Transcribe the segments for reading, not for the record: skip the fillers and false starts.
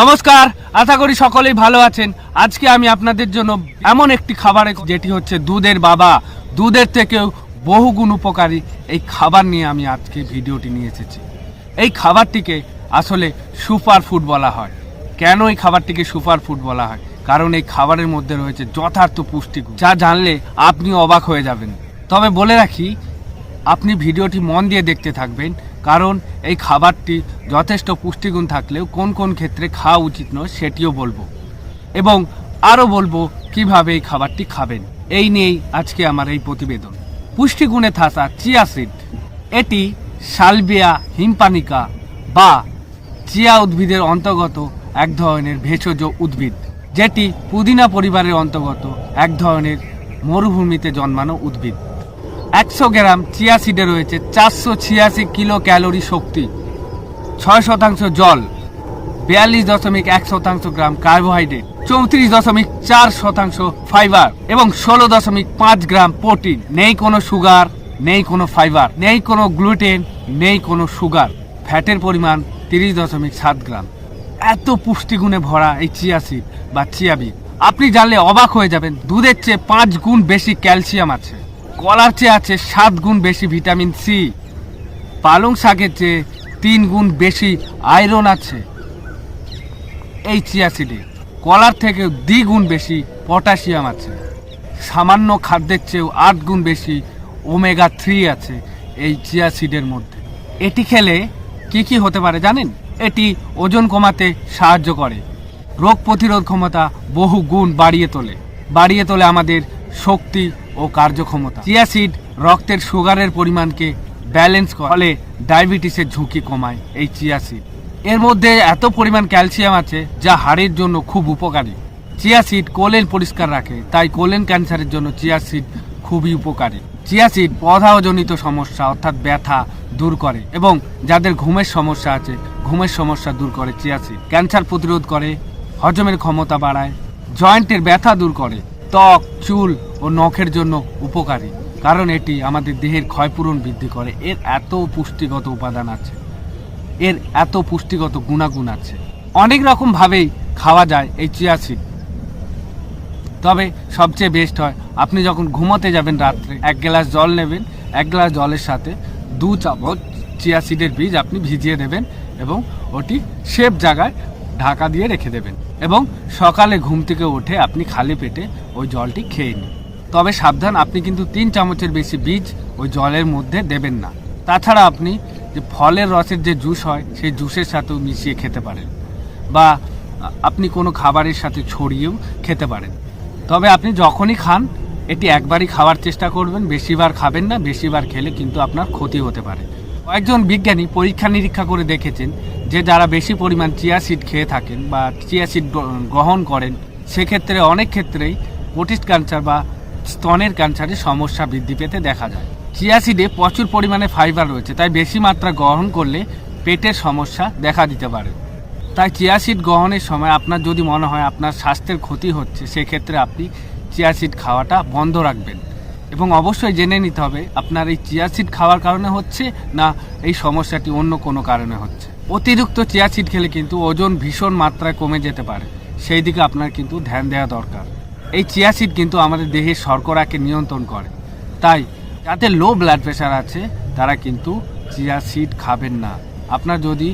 নমস্কার, আশা করি সকলেই ভালো আছেন। আজকে আমি আপনাদের জন্য এমন একটি খাবার যেটি হচ্ছে দুধের বাবা, দুধের থেকেও বহুগুণ উপকারী এই খাবার নিয়ে আমি আজকে ভিডিওটি নিয়ে এসেছি। এই খাবারটিকে আসলে সুপার ফুড বলা হয়। কেন এই খাবারটিকে সুপার ফুড বলা হয়? কারণ এই খাবারের মধ্যে রয়েছে যথার্থ পুষ্টিগুণ, যা জানলে আপনি অবাক হয়ে যাবেন। তবে বলে রাখি, আপনি ভিডিওটি মন দিয়ে দেখতে থাকবেন, কারণ এই খাবারটি যথেষ্ট পুষ্টিগুণ থাকলেও কোন কোন ক্ষেত্রে খাওয়া উচিত নয় সেটিও বলবো, এবং আরও বলবো কিভাবে এই খাবারটি খাবেন। এই নিয়েই আজকে আমার এই প্রতিবেদন। পুষ্টিগুণে থাকা চিয়া সিড, এটি সালভিয়া হিম্পানিকা বা চিয়া উদ্ভিদের অন্তর্গত এক ধরনের ভেষজ উদ্ভিদ, যেটি পুদিনা পরিবারের অন্তর্গত এক ধরনের মরুভূমিতে জন্মানো উদ্ভিদ। 100 গ্রাম চিয়া সিডে রয়েছে 486 কিলো ক্যালোরি শক্তি, 6% জল, 42.1% গ্রাম কার্বোহাইড্রেট, 34.4% ফাইবার এবং 16.5 গ্রাম প্রোটিন। নেই কোনো সুগার, নেই কোনো ফাইবার, নেই কোনো গ্লুটেন, নেই কোনো সুগার। ফ্যাটের পরিমাণ 30.7 গ্রাম। এত পুষ্টিগুণে ভরা এই চিয়া সিড বা চিয়া বীজ, আপনি জানলে অবাক হয়ে যাবেন। দুধের চেয়ে 5 গুণ বেশি ক্যালসিয়াম আছে, কলার চেয়ে আছে 7 গুণ বেশি ভিটামিন সি, পালং শাকের চেয়ে 3 গুণ বেশি আয়রন আছে এই চিয়া সিডে, কলার থেকে 2 গুণ বেশি পটাশিয়াম আছে, সামান্য খাদ্যের চেয়েও 8 গুণ বেশি ওমেগা 3 আছে এই চিয়া সিডের মধ্যে। এটি খেলে কি কি হতে পারে জানেন? এটি ওজন কমাতে সাহায্য করে, রোগ প্রতিরোধ ক্ষমতা বহু গুণ বাড়িয়ে তোলে আমাদের শক্তি ও কার্যক্ষমতা। চিয়া সিড রক্তের সুগারের পরিমাণকে ব্যালেন্স করে, ডায়াবেটিসের ঝুঁকি কমায় এই চিয়া সিড। এর মধ্যে এত পরিমাণ ক্যালসিয়াম আছে যা হাড়ের জন্য খুব উপকারী। চিয়া সিড কোলেন পরিষ্কার রাখে, তাই কোলেন ক্যান্সারের জন্য চিয়া সিড খুবই উপকারী। চিয়া সিড প্রদাহজনিত সমস্যা অর্থাৎ ব্যথা দূর করে, এবং যাদের ঘুমের সমস্যা আছে ঘুমের সমস্যা দূর করে চিয়া সিড। ক্যান্সার প্রতিরোধ করে, হজমের ক্ষমতা বাড়ায়, জয়েন্টের ব্যথা দূর করে, ত্বক, চুল ও নখের জন্য উপকারী, কারণ এটি আমাদের দেহের ক্ষয়পূরণ বৃদ্ধি করে। এর এত পুষ্টিগত উপাদান আছে, এর এত পুষ্টিগত গুণাগুণ আছে। অনেক রকম ভাবেই খাওয়া যায় এই চিয়া সিড, তবে সবচেয়ে বেস্ট হয় আপনি যখন ঘুমোতে যাবেন রাত্রে 1 গ্লাস জল নেবেন, 1 গ্লাস জলের সাথে 2 চামচ চিয়া সিডের বীজ আপনি ভিজিয়ে দেবেন এবং ওটি সেফ জায়গায় ঢাকা দিয়ে রেখে দেবেন, এবং সকালে ঘুম থেকে উঠে আপনি খালি পেটে ওই জলটি খেয়ে নিন। তবে সাবধান, আপনি কিন্তু 3 চামচের বেশি বীজ ওই জলের মধ্যে দেবেন না। তাছাড়া আপনি যে ফলের রসের যে জুস হয় সেই জুসের সাথেও মিশিয়ে খেতে পারেন, বা আপনি কোনো খাবারের সাথে ছড়িয়েও খেতে পারেন। তবে আপনি যখনই খান এটি একবারই খাওয়ার চেষ্টা করবেন, বেশিবার খাবেন না। বেশিবার খেলে কিন্তু আপনার ক্ষতি হতে পারে। কয়েকজন বিজ্ঞানী পরীক্ষা নিরীক্ষা করে দেখেছেন যে যারা বেশি পরিমাণ চিয়া সিড খেয়ে থাকেন বা চিয়া সিড গ্রহণ করেন, সেক্ষেত্রে অনেক ক্ষেত্রেই প্রোস্টেট ক্যান্সার বা স্তনের ক্যান্সারের সমস্যা বৃদ্ধি পেতে দেখা যায়। চিয়া সিডে প্রচুর পরিমাণে ফাইবার রয়েছে, তাই বেশি মাত্রা গ্রহণ করলে পেটের সমস্যা দেখা দিতে পারে। তাই চিয়া সিড গ্রহণের সময় আপনার যদি মনে হয় আপনার স্বাস্থ্যের ক্ষতি হচ্ছে, সেক্ষেত্রে আপনি চিয়া সিড খাওয়াটা বন্ধ রাখবেন, এবং অবশ্যই জেনে নিতে হবে আপনার এই চিয়া সিড খাওয়ার কারণে হচ্ছে না এই সমস্যাটি অন্য কোনো কারণে হচ্ছে। অতিরিক্ত চিয়া সিড খেলে কিন্তু ওজন ভীষণ মাত্রায় কমে যেতে পারে, সেই দিকে আপনার কিন্তু ধ্যান দেওয়া দরকার। এই চিয়া সিড কিন্তু আমাদের দেহের শর্করাকে নিয়ন্ত্রণ করে, তাই যাদের লো ব্লাড প্রেশার আছে তারা কিন্তু চিয়া সিড খাবেন না। আপনার যদি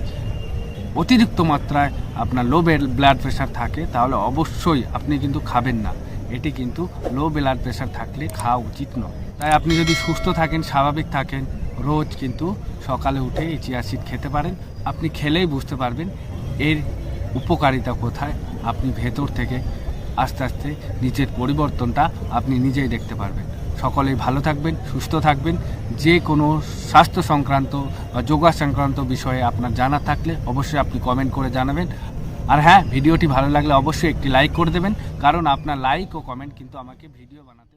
অতিরিক্ত মাত্রায় আপনার লো ব্লাড প্রেশার থাকে তাহলে অবশ্যই আপনি কিন্তু খাবেন না। এটি কিন্তু লো ব্লাড প্রেশার থাকলে খাওয়া উচিত নয়। তাই আপনি যদি সুস্থ থাকেন, স্বাভাবিক থাকেন, রোজ কিন্তু সকালে উঠে এই চিয়া সিড খেতে পারেন। আপনি খেলেই বুঝতে পারবেন এর উপকারিতা কোথায়। আপনি ভেতর থেকে আস্তে আস্তে নিজের পরিবর্তনটা আপনি নিজেই দেখতে পারবেন। সকলেই ভালো থাকবেন, সুস্থ থাকবেন। যে কোনো স্বাস্থ্য সংক্রান্ত বা যোগা সংক্রান্ত বিষয়ে আপনার জানা থাকলে অবশ্যই আপনি কমেন্ট করে জানাবেন। আর হ্যাঁ, ভিডিওটি ভালো লাগলে অবশ্যই একটি লাইক করে দেবেন, কারণ আপনার লাইক ও কমেন্ট কিন্তু আমাকে ভিডিও বানাতে